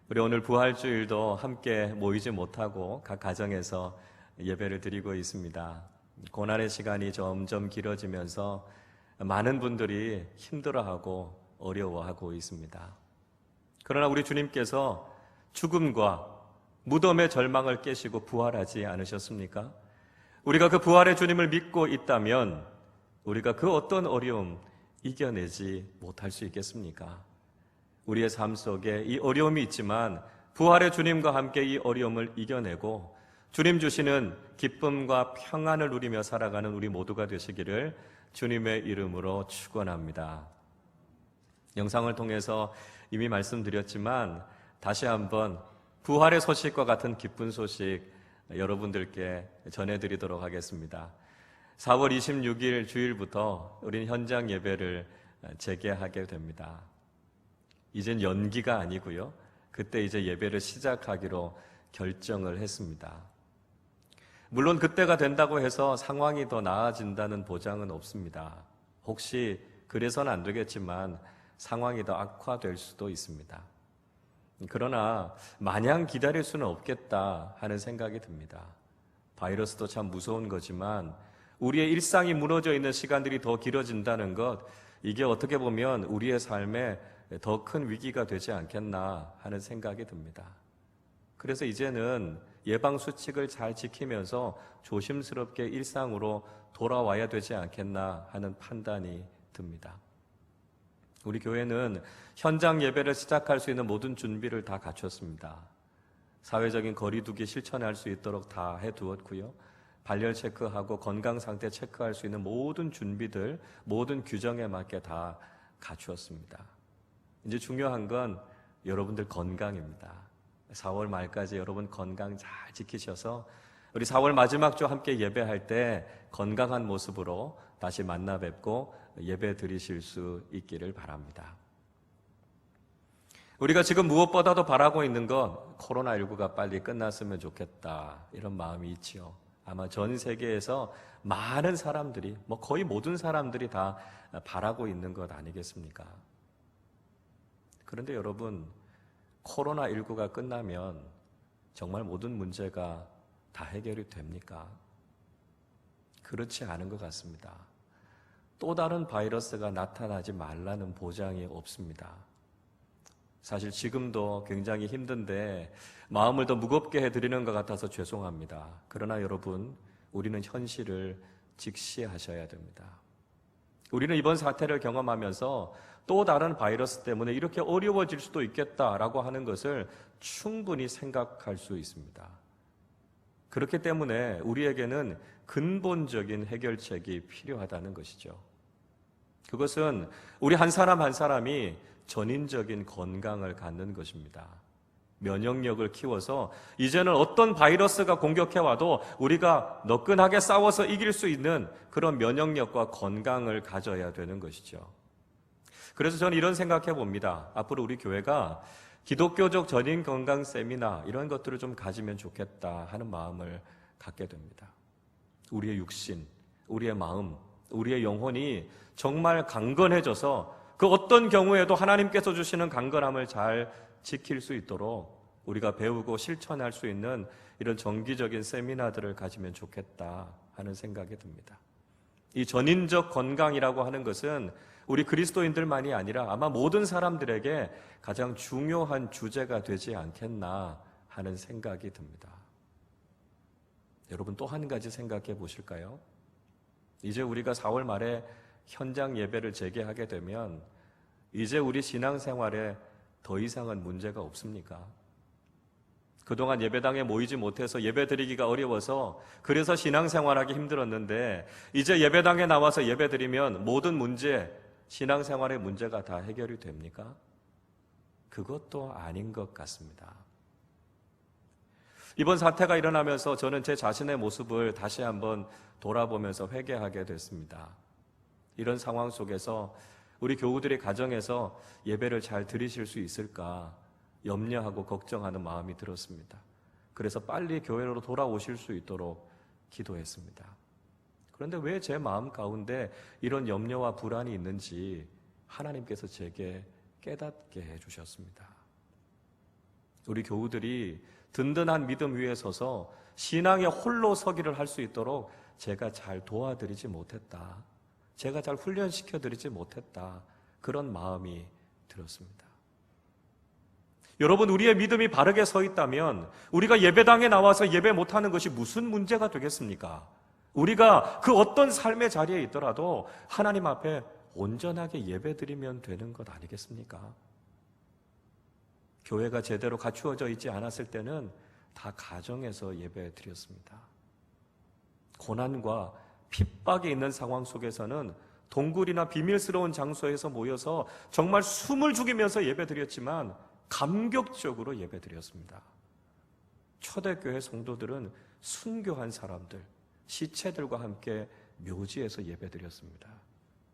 우리 오늘 부활주일도 함께 모이지 못하고 각 가정에서 예배를 드리고 있습니다. 고난의 시간이 점점 길어지면서 많은 분들이 힘들어하고 어려워하고 있습니다. 그러나 우리 주님께서 죽음과 무덤의 절망을 깨시고 부활하지 않으셨습니까? 우리가 그 부활의 주님을 믿고 있다면 우리가 그 어떤 어려움 이겨내지 못할 수 있겠습니까? 우리의 삶 속에 이 어려움이 있지만 부활의 주님과 함께 이 어려움을 이겨내고 주님 주시는 기쁨과 평안을 누리며 살아가는 우리 모두가 되시기를 주님의 이름으로 축원합니다. 영상을 통해서 이미 말씀드렸지만 다시 한번 부활의 소식과 같은 기쁜 소식 여러분들께 전해드리도록 하겠습니다. 4월 26일 주일부터 우리는 현장 예배를 재개하게 됩니다. 이젠 연기가 아니고요. 그때 이제 예배를 시작하기로 결정을 했습니다. 물론 그때가 된다고 해서 상황이 더 나아진다는 보장은 없습니다. 혹시 그래서는 안 되겠지만 상황이 더 악화될 수도 있습니다. 그러나 마냥 기다릴 수는 없겠다 하는 생각이 듭니다. 바이러스도 참 무서운 거지만 우리의 일상이 무너져 있는 시간들이 더 길어진다는 것, 이게 어떻게 보면 우리의 삶에 더 큰 위기가 되지 않겠나 하는 생각이 듭니다. 그래서 이제는 예방수칙을 잘 지키면서 조심스럽게 일상으로 돌아와야 되지 않겠나 하는 판단이 듭니다. 우리 교회는 현장 예배를 시작할 수 있는 모든 준비를 다 갖췄습니다. 사회적인 거리두기 실천할 수 있도록 다 해두었고요. 발열 체크하고 건강 상태 체크할 수 있는 모든 준비들, 모든 규정에 맞게 다 갖추었습니다. 이제 중요한 건 여러분들 건강입니다. 4월 말까지 여러분 건강 잘 지키셔서 우리 4월 마지막 주 함께 예배할 때 건강한 모습으로 다시 만나 뵙고 예배 드리실 수 있기를 바랍니다. 우리가 지금 무엇보다도 바라고 있는 건 코로나19가 빨리 끝났으면 좋겠다, 이런 마음이 있지요. 아마 전 세계에서 많은 사람들이, 거의 모든 사람들이 다 바라고 있는 것 아니겠습니까? 그런데 여러분, 코로나19가 끝나면 정말 모든 문제가 다 해결이 됩니까? 그렇지 않은 것 같습니다. 또 다른 바이러스가 나타나지 말라는 보장이 없습니다. 사실 지금도 굉장히 힘든데 마음을 더 무겁게 해드리는 것 같아서 죄송합니다. 그러나 여러분, 우리는 현실을 직시하셔야 됩니다. 우리는 이번 사태를 경험하면서 또 다른 바이러스 때문에 이렇게 어려워질 수도 있겠다라고 하는 것을 충분히 생각할 수 있습니다. 그렇기 때문에 우리에게는 근본적인 해결책이 필요하다는 것이죠. 그것은 우리 한 사람 한 사람이 전인적인 건강을 갖는 것입니다. 면역력을 키워서 이제는 어떤 바이러스가 공격해와도 우리가 너끈하게 싸워서 이길 수 있는 그런 면역력과 건강을 가져야 되는 것이죠. 그래서 저는 이런 생각해 봅니다. 앞으로 우리 교회가 기독교적 전인 건강 세미나 이런 것들을 좀 가지면 좋겠다 하는 마음을 갖게 됩니다. 우리의 육신, 우리의 마음, 우리의 영혼이 정말 강건해져서 그 어떤 경우에도 하나님께서 주시는 강건함을 잘 지킬 수 있도록 우리가 배우고 실천할 수 있는 이런 정기적인 세미나들을 가지면 좋겠다 하는 생각이 듭니다. 이 전인적 건강이라고 하는 것은 우리 그리스도인들만이 아니라 아마 모든 사람들에게 가장 중요한 주제가 되지 않겠나 하는 생각이 듭니다. 여러분, 또 한 가지 생각해 보실까요? 이제 우리가 4월 말에 현장 예배를 재개하게 되면 이제 우리 신앙생활에 더 이상은 문제가 없습니까? 그동안 예배당에 모이지 못해서 예배 드리기가 어려워서 그래서 신앙생활하기 힘들었는데 이제 예배당에 나와서 예배 드리면 모든 문제, 신앙생활의 문제가 다 해결이 됩니까? 그것도 아닌 것 같습니다. 이번 사태가 일어나면서 저는 제 자신의 모습을 다시 한번 돌아보면서 회개하게 됐습니다. 이런 상황 속에서 우리 교우들이 가정에서 예배를 잘 드리실 수 있을까 염려하고 걱정하는 마음이 들었습니다. 그래서 빨리 교회로 돌아오실 수 있도록 기도했습니다. 그런데 왜 제 마음 가운데 이런 염려와 불안이 있는지 하나님께서 제게 깨닫게 해주셨습니다. 우리 교우들이 든든한 믿음 위에 서서 신앙의 홀로 서기를 할 수 있도록 제가 잘 도와드리지 못했다. 제가 잘 훈련시켜드리지 못했다. 그런 마음이 들었습니다. 여러분, 우리의 믿음이 바르게 서 있다면 우리가 예배당에 나와서 예배 못하는 것이 무슨 문제가 되겠습니까? 우리가 그 어떤 삶의 자리에 있더라도 하나님 앞에 온전하게 예배드리면 되는 것 아니겠습니까? 교회가 제대로 갖추어져 있지 않았을 때는 다 가정에서 예배드렸습니다. 고난과 핍박이 있는 상황 속에서는 동굴이나 비밀스러운 장소에서 모여서 정말 숨을 죽이면서 예배드렸지만 감격적으로 예배드렸습니다. 초대교회 성도들은 순교한 사람들, 시체들과 함께 묘지에서 예배드렸습니다.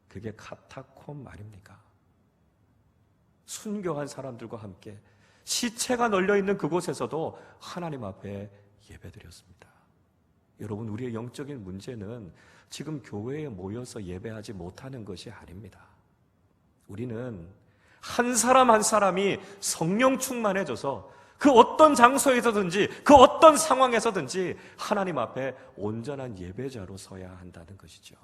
그게 카타콤 말입니까? 순교한 사람들과 함께 시체가 널려있는 그곳에서도 하나님 앞에 예배드렸습니다. 여러분, 우리의 영적인 문제는 지금 교회에 모여서 예배하지 못하는 것이 아닙니다. 우리는 한 사람 한 사람이 성령 충만해져서 그 어떤 장소에서든지 그 어떤 상황에서든지 하나님 앞에 온전한 예배자로 서야 한다는 것이죠.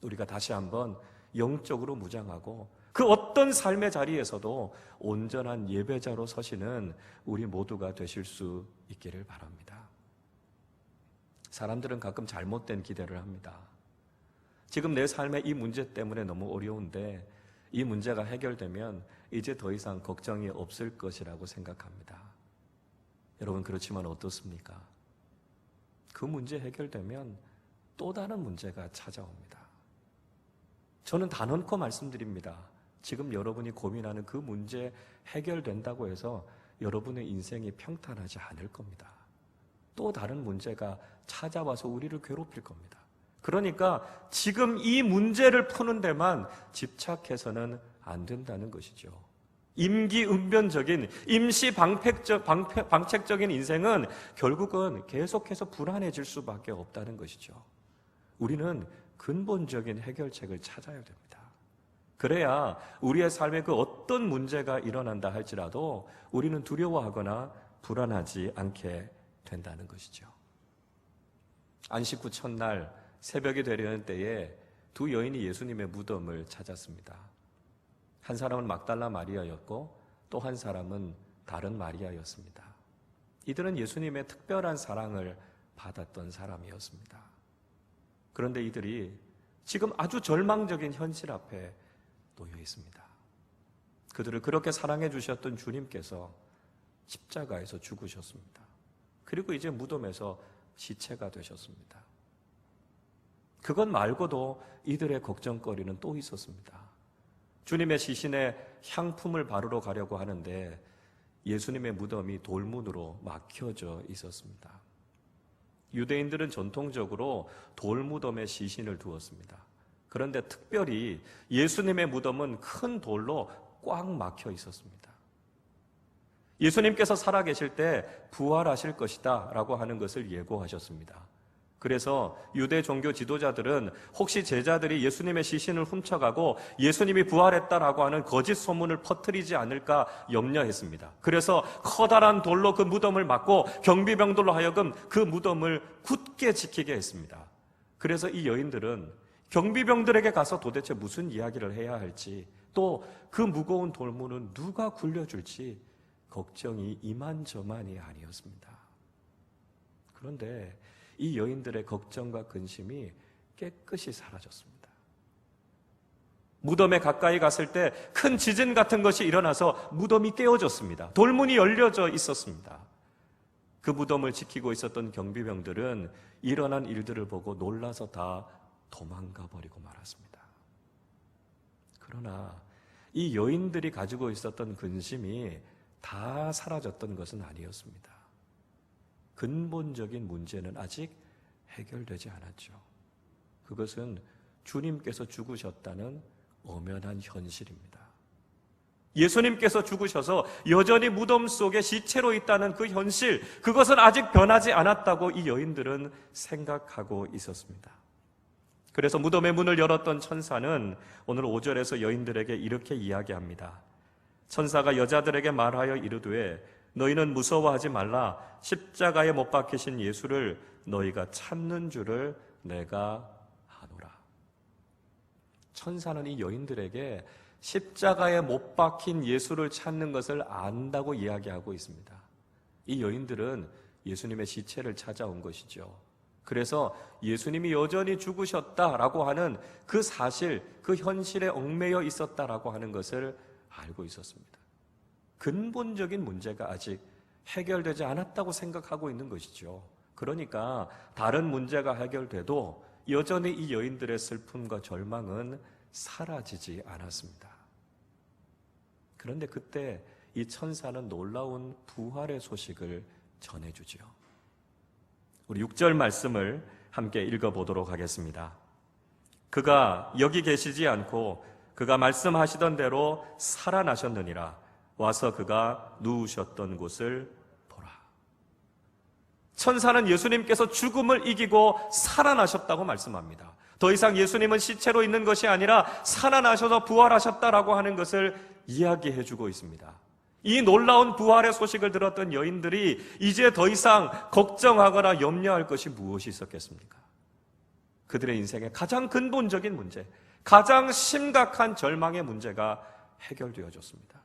우리가 다시 한번 영적으로 무장하고 그 어떤 삶의 자리에서도 온전한 예배자로 서시는 우리 모두가 되실 수 있기를 바랍니다. 사람들은 가끔 잘못된 기대를 합니다. 지금 내 삶의 이 문제 때문에 너무 어려운데 이 문제가 해결되면 이제 더 이상 걱정이 없을 것이라고 생각합니다. 여러분, 그렇지만 어떻습니까? 그 문제 해결되면 또 다른 문제가 찾아옵니다. 저는 단언코 말씀드립니다. 지금 여러분이 고민하는 그 문제 해결된다고 해서 여러분의 인생이 평탄하지 않을 겁니다. 또 다른 문제가 찾아와서 우리를 괴롭힐 겁니다. 그러니까 지금 이 문제를 푸는 데만 집착해서는 안 된다는 것이죠. 임기응변적인 임시 방책적인 인생은 결국은 계속해서 불안해질 수밖에 없다는 것이죠. 우리는 근본적인 해결책을 찾아야 됩니다. 그래야 우리의 삶에 그 어떤 문제가 일어난다 할지라도 우리는 두려워하거나 불안하지 않게 된다는 것이죠. 안식 후 첫날 새벽이 되려는 때에 두 여인이 예수님의 무덤을 찾았습니다. 한 사람은 막달라 마리아였고 또 한 사람은 다른 마리아였습니다. 이들은 예수님의 특별한 사랑을 받았던 사람이었습니다. 그런데 이들이 지금 아주 절망적인 현실 앞에 놓여 있습니다. 그들을 그렇게 사랑해 주셨던 주님께서 십자가에서 죽으셨습니다. 그리고 이제 무덤에서 시체가 되셨습니다. 그것 말고도 이들의 걱정거리는 또 있었습니다. 주님의 시신에 향품을 바르러 가려고 하는데 예수님의 무덤이 돌문으로 막혀져 있었습니다. 유대인들은 전통적으로 돌무덤에 시신을 두었습니다. 그런데 특별히 예수님의 무덤은 큰 돌로 꽉 막혀 있었습니다. 예수님께서 살아계실 때 부활하실 것이다 라고 하는 것을 예고하셨습니다. 그래서 유대 종교 지도자들은 혹시 제자들이 예수님의 시신을 훔쳐가고 예수님이 부활했다라고 하는 거짓 소문을 퍼뜨리지 않을까 염려했습니다. 그래서 커다란 돌로 그 무덤을 막고 경비병들로 하여금 그 무덤을 굳게 지키게 했습니다. 그래서 이 여인들은 경비병들에게 가서 도대체 무슨 이야기를 해야 할지, 또 그 무거운 돌문은 누가 굴려줄지 걱정이 이만저만이 아니었습니다. 그런데 이 여인들의 걱정과 근심이 깨끗이 사라졌습니다. 무덤에 가까이 갔을 때 큰 지진 같은 것이 일어나서 무덤이 깨어졌습니다. 돌문이 열려져 있었습니다. 그 무덤을 지키고 있었던 경비병들은 일어난 일들을 보고 놀라서 다 도망가 버리고 말았습니다. 그러나 이 여인들이 가지고 있었던 근심이 다 사라졌던 것은 아니었습니다. 근본적인 문제는 아직 해결되지 않았죠. 그것은 주님께서 죽으셨다는 엄연한 현실입니다. 예수님께서 죽으셔서 여전히 무덤 속에 시체로 있다는 그 현실, 그것은 아직 변하지 않았다고 이 여인들은 생각하고 있었습니다. 그래서 무덤의 문을 열었던 천사는 오늘 5절에서 여인들에게 이렇게 이야기합니다. 천사가 여자들에게 말하여 이르되 너희는 무서워하지 말라. 십자가에 못 박히신 예수를 너희가 찾는 줄을 내가 아노라. 천사는 이 여인들에게 십자가에 못 박힌 예수를 찾는 것을 안다고 이야기하고 있습니다. 이 여인들은 예수님의 시체를 찾아온 것이죠. 그래서 예수님이 여전히 죽으셨다라고 하는 그 사실, 그 현실에 얽매여 있었다라고 하는 것을 알고 있었습니다. 근본적인 문제가 아직 해결되지 않았다고 생각하고 있는 것이죠. 그러니까 다른 문제가 해결돼도 여전히 이 여인들의 슬픔과 절망은 사라지지 않았습니다. 그런데 그때 이 천사는 놀라운 부활의 소식을 전해주지요. 우리 6절 말씀을 함께 읽어보도록 하겠습니다. 그가 여기 계시지 않고 그가 말씀하시던 대로 살아나셨느니라. 와서 그가 누우셨던 곳을 보라. 천사는 예수님께서 죽음을 이기고 살아나셨다고 말씀합니다. 더 이상 예수님은 시체로 있는 것이 아니라 살아나셔서 부활하셨다라고 하는 것을 이야기해주고 있습니다. 이 놀라운 부활의 소식을 들었던 여인들이 이제 더 이상 걱정하거나 염려할 것이 무엇이 있었겠습니까? 그들의 인생의 가장 근본적인 문제, 가장 심각한 절망의 문제가 해결되어졌습니다.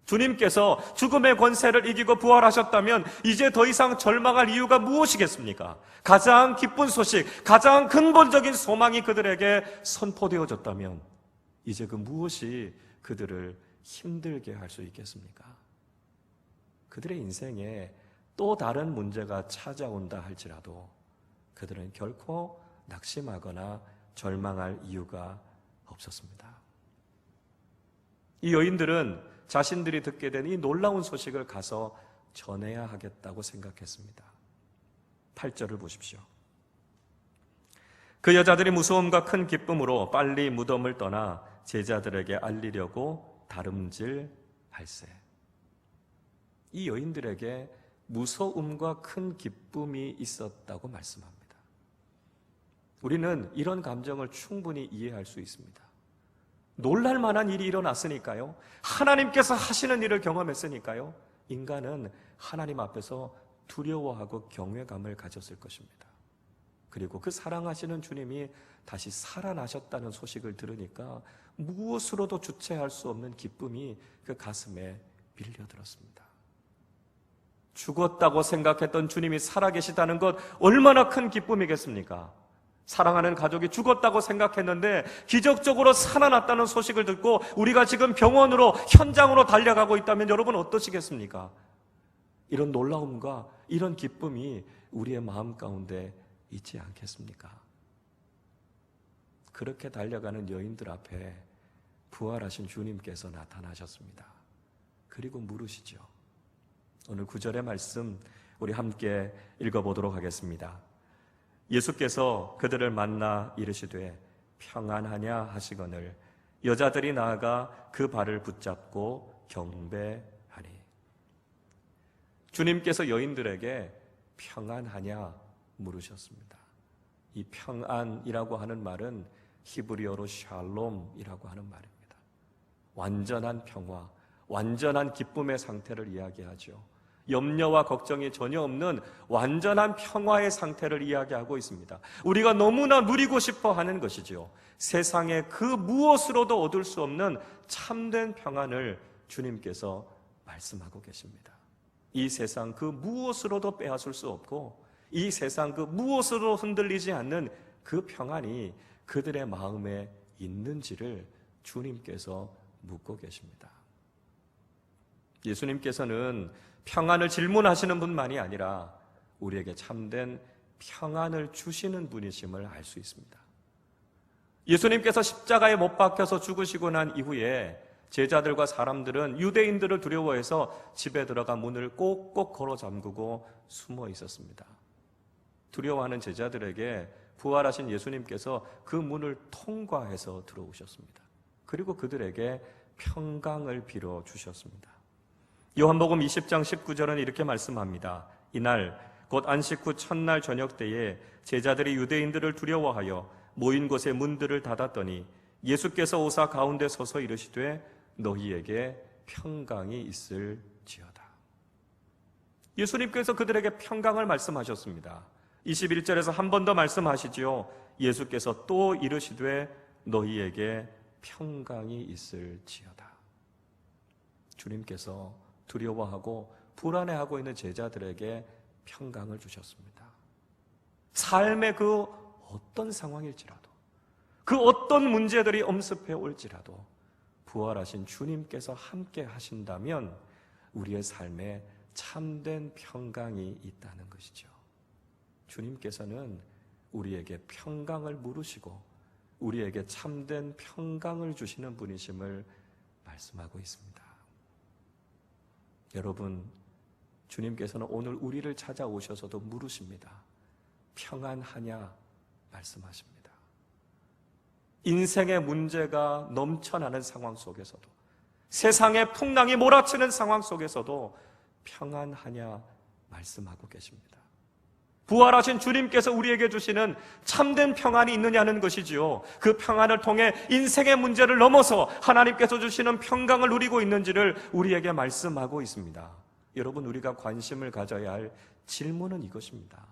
주님께서 죽음의 권세를 이기고 부활하셨다면 이제 더 이상 절망할 이유가 무엇이겠습니까? 가장 기쁜 소식, 가장 근본적인 소망이 그들에게 선포되어졌다면 이제 그 무엇이 그들을 힘들게 할 수 있겠습니까? 그들의 인생에 또 다른 문제가 찾아온다 할지라도 그들은 결코 낙심하거나 절망할 이유가 없었습니다. 이 여인들은 자신들이 듣게 된 이 놀라운 소식을 가서 전해야 하겠다고 생각했습니다. 8절을 보십시오. 그 여자들이 무서움과 큰 기쁨으로 빨리 무덤을 떠나 제자들에게 알리려고 다름질 할세. 이 여인들에게 무서움과 큰 기쁨이 있었다고 말씀합니다. 우리는 이런 감정을 충분히 이해할 수 있습니다. 놀랄 만한 일이 일어났으니까요. 하나님께서 하시는 일을 경험했으니까요. 인간은 하나님 앞에서 두려워하고 경외감을 가졌을 것입니다. 그리고 그 사랑하시는 주님이 다시 살아나셨다는 소식을 들으니까 무엇으로도 주체할 수 없는 기쁨이 그 가슴에 밀려들었습니다. 죽었다고 생각했던 주님이 살아계시다는 것 얼마나 큰 기쁨이겠습니까? 사랑하는 가족이 죽었다고 생각했는데 기적적으로 살아났다는 소식을 듣고 우리가 지금 병원으로, 현장으로 달려가고 있다면 여러분 어떠시겠습니까? 이런 놀라움과 이런 기쁨이 우리의 마음 가운데 있지 않겠습니까? 그렇게 달려가는 여인들 앞에 부활하신 주님께서 나타나셨습니다. 그리고 물으시죠. 오늘 9절의 말씀 우리 함께 읽어보도록 하겠습니다. 예수께서 그들을 만나 이르시되 평안하냐 하시거늘 여자들이 나아가 그 발을 붙잡고 경배하니. 주님께서 여인들에게 평안하냐 물으셨습니다. 이 평안이라고 하는 말은 히브리어로 샬롬이라고 하는 말입니다. 완전한 평화, 완전한 기쁨의 상태를 이야기하죠. 염려와 걱정이 전혀 없는 완전한 평화의 상태를 이야기하고 있습니다. 우리가 너무나 누리고 싶어 하는 것이죠. 세상에 그 무엇으로도 얻을 수 없는 참된 평안을 주님께서 말씀하고 계십니다. 이 세상 그 무엇으로도 빼앗을 수 없고 이 세상 그 무엇으로 흔들리지 않는 그 평안이 그들의 마음에 있는지를 주님께서 묻고 계십니다. 예수님께서는 평안을 질문하시는 분만이 아니라 우리에게 참된 평안을 주시는 분이심을 알 수 있습니다. 예수님께서 십자가에 못 박혀서 죽으시고 난 이후에 제자들과 사람들은 유대인들을 두려워해서 집에 들어가 문을 꼭꼭 걸어 잠그고 숨어 있었습니다. 두려워하는 제자들에게 부활하신 예수님께서 그 문을 통과해서 들어오셨습니다. 그리고 그들에게 평강을 빌어 주셨습니다. 요한복음 20장 19절은 이렇게 말씀합니다. 이날 곧 안식 후 첫날 저녁 때에 제자들이 유대인들을 두려워하여 모인 곳에 문들을 닫았더니 예수께서 오사 가운데 서서 이르시되 너희에게 평강이 있을지어다. 예수님께서 그들에게 평강을 말씀하셨습니다. 21절에서 한 번 더 말씀하시지요. 예수께서 또 이르시되 너희에게 평강이 있을지어다. 주님께서 두려워하고 불안해하고 있는 제자들에게 평강을 주셨습니다. 삶의 그 어떤 상황일지라도, 그 어떤 문제들이 엄습해 올지라도 부활하신 주님께서 함께 하신다면 우리의 삶에 참된 평강이 있다는 것이죠. 주님께서는 우리에게 평강을 물으시고 우리에게 참된 평강을 주시는 분이심을 말씀하고 있습니다. 여러분, 주님께서는 오늘 우리를 찾아오셔서도 물으십니다. 평안하냐 말씀하십니다. 인생의 문제가 넘쳐나는 상황 속에서도, 세상의 풍랑이 몰아치는 상황 속에서도 평안하냐 말씀하고 계십니다. 부활하신 주님께서 우리에게 주시는 참된 평안이 있느냐는 것이지요. 그 평안을 통해 인생의 문제를 넘어서 하나님께서 주시는 평강을 누리고 있는지를 우리에게 말씀하고 있습니다. 여러분, 우리가 관심을 가져야 할 질문은 이것입니다.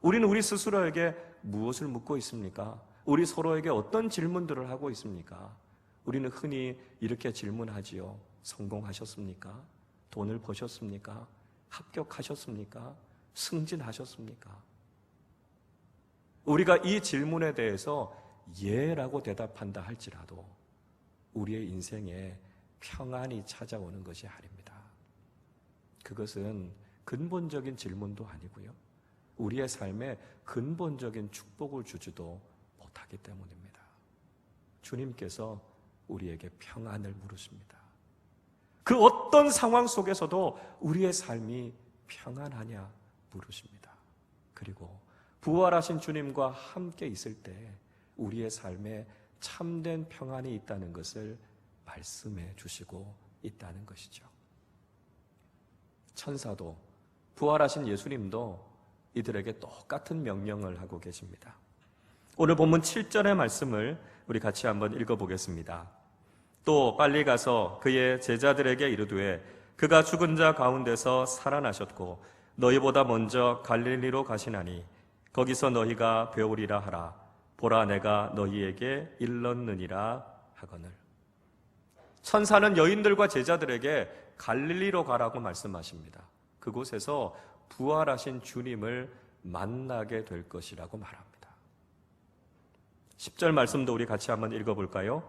우리는 우리 스스로에게 무엇을 묻고 있습니까? 우리 서로에게 어떤 질문들을 하고 있습니까? 우리는 흔히 이렇게 질문하지요. 성공하셨습니까? 돈을 버셨습니까? 합격하셨습니까? 승진하셨습니까? 우리가 이 질문에 대해서 예라고 대답한다 할지라도 우리의 인생에 평안이 찾아오는 것이 아닙니다. 그것은 근본적인 질문도 아니고요, 우리의 삶에 근본적인 축복을 주지도 못하기 때문입니다. 주님께서 우리에게 평안을 물으십니다. 그 어떤 상황 속에서도 우리의 삶이 평안하냐 물으십니다. 그리고 부활하신 주님과 함께 있을 때 우리의 삶에 참된 평안이 있다는 것을 말씀해 주시고 있다는 것이죠. 천사도, 부활하신 예수님도 이들에게 똑같은 명령을 하고 계십니다. 오늘 본문 7절의 말씀을 우리 같이 한번 읽어보겠습니다. 또 빨리 가서 그의 제자들에게 이르되 그가 죽은 자 가운데서 살아나셨고 너희보다 먼저 갈릴리로 가시나니 거기서 너희가 배우리라 하라. 보라, 내가 너희에게 일렀느니라 하거늘. 천사는 여인들과 제자들에게 갈릴리로 가라고 말씀하십니다. 그곳에서 부활하신 주님을 만나게 될 것이라고 말합니다. 10절 말씀도 우리 같이 한번 읽어볼까요?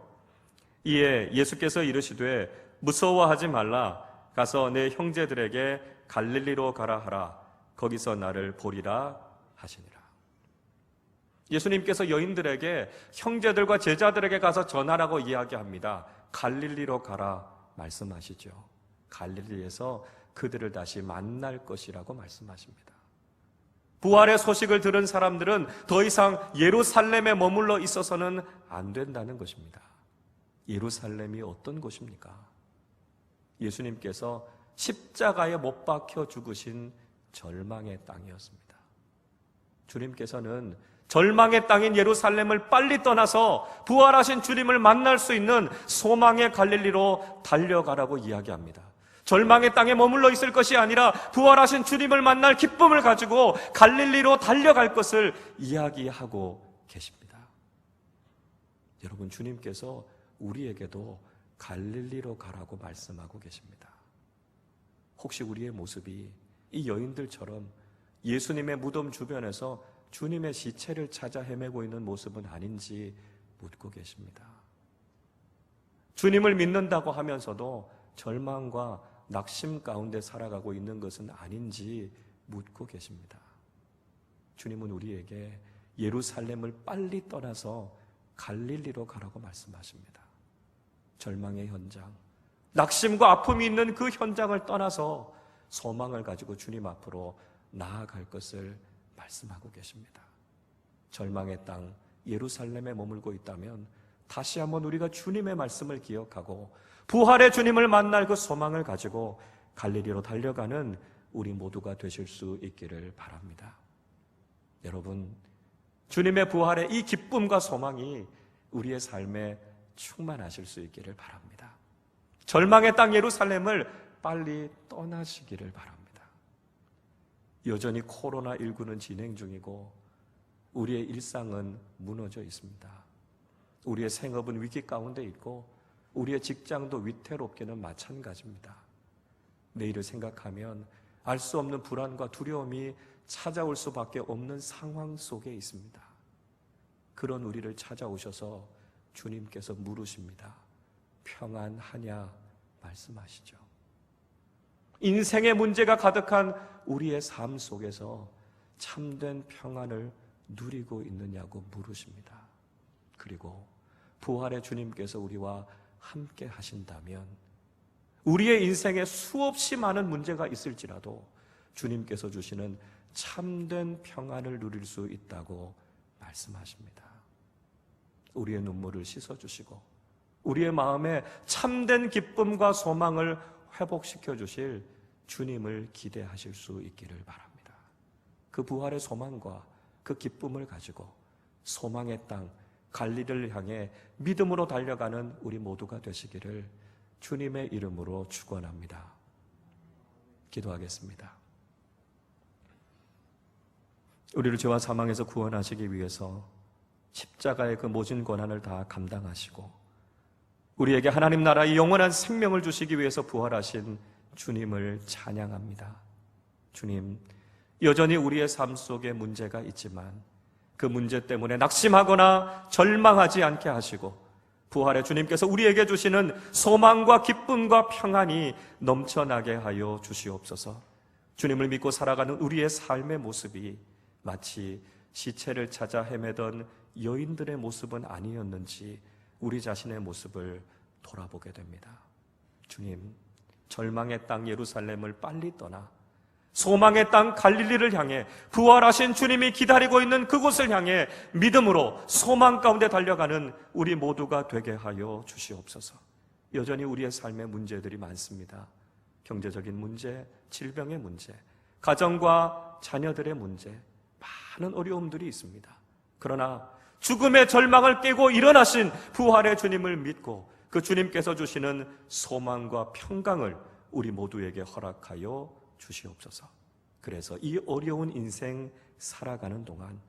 이에 예수께서 이르시되 무서워하지 말라. 가서 내 형제들에게 갈릴리로 가라 하라. 거기서 나를 보리라 하시니라. 예수님께서 여인들에게 형제들과 제자들에게 가서 전하라고 이야기합니다. 갈릴리로 가라 말씀하시죠. 갈릴리에서 그들을 다시 만날 것이라고 말씀하십니다. 부활의 소식을 들은 사람들은 더 이상 예루살렘에 머물러 있어서는 안 된다는 것입니다. 예루살렘이 어떤 곳입니까? 예수님께서 십자가에 못 박혀 죽으신 절망의 땅이었습니다. 주님께서는 절망의 땅인 예루살렘을 빨리 떠나서 부활하신 주님을 만날 수 있는 소망의 갈릴리로 달려가라고 이야기합니다. 절망의 땅에 머물러 있을 것이 아니라 부활하신 주님을 만날 기쁨을 가지고 갈릴리로 달려갈 것을 이야기하고 계십니다. 여러분, 주님께서 우리에게도 갈릴리로 가라고 말씀하고 계십니다. 혹시 우리의 모습이 이 여인들처럼 예수님의 무덤 주변에서 주님의 시체를 찾아 헤매고 있는 모습은 아닌지 묻고 계십니다. 주님을 믿는다고 하면서도 절망과 낙심 가운데 살아가고 있는 것은 아닌지 묻고 계십니다. 주님은 우리에게 예루살렘을 빨리 떠나서 갈릴리로 가라고 말씀하십니다. 절망의 현장, 낙심과 아픔이 있는 그 현장을 떠나서 소망을 가지고 주님 앞으로 나아갈 것을 말씀하고 계십니다. 절망의 땅 예루살렘에 머물고 있다면 다시 한번 우리가 주님의 말씀을 기억하고 부활의 주님을 만날 그 소망을 가지고 갈릴리로 달려가는 우리 모두가 되실 수 있기를 바랍니다. 여러분, 주님의 부활의 이 기쁨과 소망이 우리의 삶에 충만하실 수 있기를 바랍니다. 절망의 땅 예루살렘을 빨리 떠나시기를 바랍니다. 여전히 코로나19는 진행 중이고 우리의 일상은 무너져 있습니다. 우리의 생업은 위기 가운데 있고 우리의 직장도 위태롭게는 마찬가지입니다. 내일을 생각하면 알 수 없는 불안과 두려움이 찾아올 수밖에 없는 상황 속에 있습니다. 그런 우리를 찾아오셔서 주님께서 물으십니다. 평안하냐 말씀하시죠. 인생의 문제가 가득한 우리의 삶 속에서 참된 평안을 누리고 있느냐고 물으십니다. 그리고 부활의 주님께서 우리와 함께 하신다면 우리의 인생에 수없이 많은 문제가 있을지라도 주님께서 주시는 참된 평안을 누릴 수 있다고 말씀하십니다. 우리의 눈물을 씻어주시고 우리의 마음에 참된 기쁨과 소망을 회복시켜 주실 주님을 기대하실 수 있기를 바랍니다. 그 부활의 소망과 그 기쁨을 가지고 소망의 땅 갈릴리를 향해 믿음으로 달려가는 우리 모두가 되시기를 주님의 이름으로 축원합니다. 기도하겠습니다. 우리를 죄와 사망에서 구원하시기 위해서 십자가의 그 모진 고난을 다 감당하시고 우리에게 하나님 나라의 영원한 생명을 주시기 위해서 부활하신 주님을 찬양합니다. 주님, 여전히 우리의 삶 속에 문제가 있지만 그 문제 때문에 낙심하거나 절망하지 않게 하시고 부활의 주님께서 우리에게 주시는 소망과 기쁨과 평안이 넘쳐나게 하여 주시옵소서. 주님을 믿고 살아가는 우리의 삶의 모습이 마치 시체를 찾아 헤매던 여인들의 모습은 아니었는지 우리 자신의 모습을 돌아보게 됩니다. 주님, 절망의 땅 예루살렘을 빨리 떠나 소망의 땅 갈릴리를 향해 부활하신 주님이 기다리고 있는 그곳을 향해 믿음으로 소망 가운데 달려가는 우리 모두가 되게 하여 주시옵소서. 여전히 우리의 삶의 문제들이 많습니다. 경제적인 문제, 질병의 문제, 가정과 자녀들의 문제, 많은 어려움들이 있습니다. 그러나 죽음의 절망을 깨고 일어나신 부활의 주님을 믿고 그 주님께서 주시는 소망과 평강을 우리 모두에게 허락하여 주시옵소서. 그래서 이 어려운 인생 살아가는 동안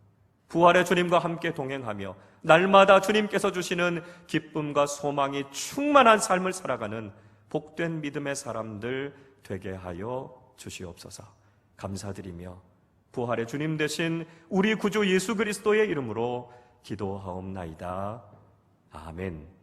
부활의 주님과 함께 동행하며 날마다 주님께서 주시는 기쁨과 소망이 충만한 삶을 살아가는 복된 믿음의 사람들 되게 하여 주시옵소서. 감사드리며 부활의 주님 되신 우리 구주 예수 그리스도의 이름으로 기도하옵나이다. 아멘.